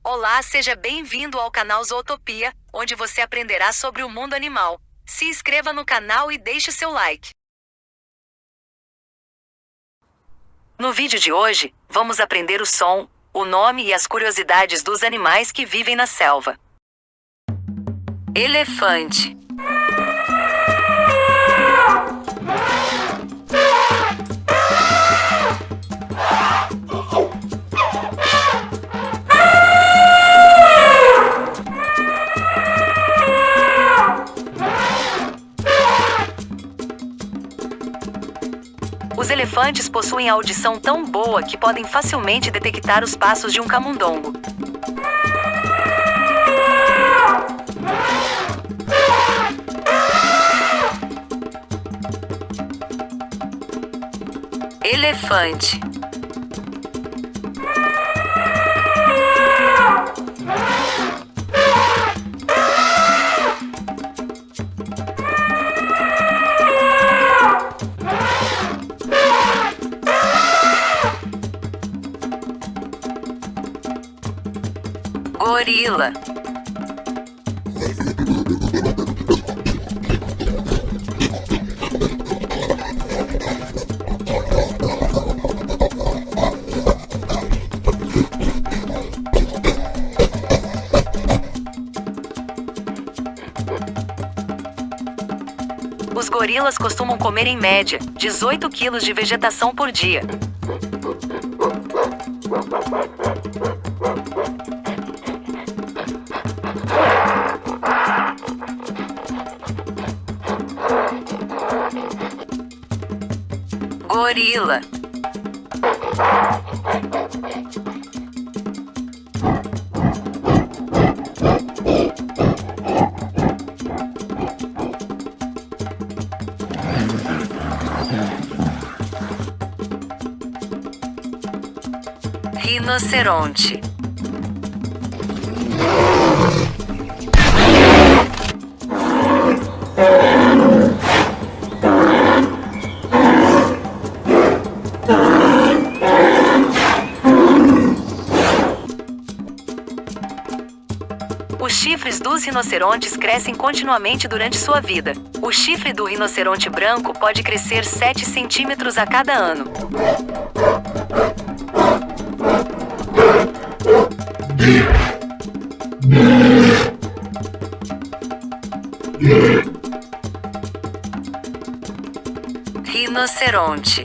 Olá, seja bem-vindo ao canal Zootopia, onde você aprenderá sobre o mundo animal. Se inscreva no canal e deixe seu like. No vídeo de hoje, vamos aprender o som, o nome e as curiosidades dos animais que vivem na selva. Elefante. Os elefantes possuem a audição tão boa que podem facilmente detectar os passos de um camundongo. Elefante. Gorila. Os gorilas costumam comer em média 18 quilos de vegetação por dia. Gorila. Rinoceronte. Os chifres dos rinocerontes crescem continuamente durante sua vida. O chifre do rinoceronte branco pode crescer 7 centímetros a cada ano. Rinoceronte.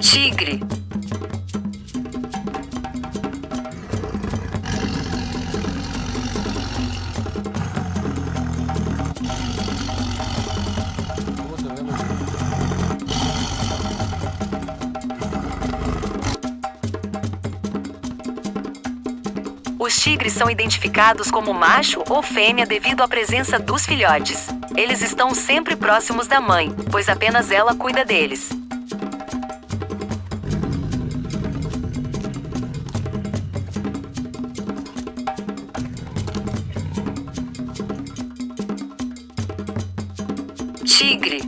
Tigre. Os tigres são identificados como macho ou fêmea devido à presença dos filhotes. Eles estão sempre próximos da mãe, pois apenas ela cuida deles. Tigre.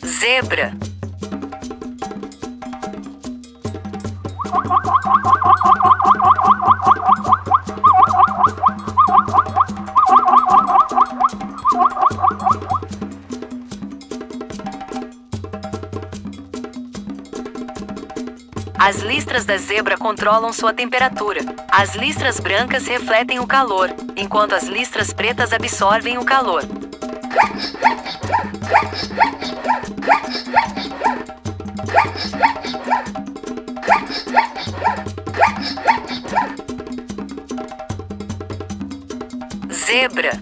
Zebra. As listras da zebra controlam sua temperatura. As listras brancas refletem o calor, enquanto as listras pretas absorvem o calor. Zebra.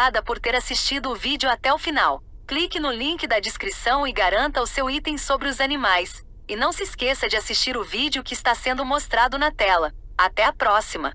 Obrigada por ter assistido o vídeo até o final. Clique no link da descrição e garanta o seu item sobre os animais. E não se esqueça de assistir o vídeo que está sendo mostrado na tela. Até a próxima!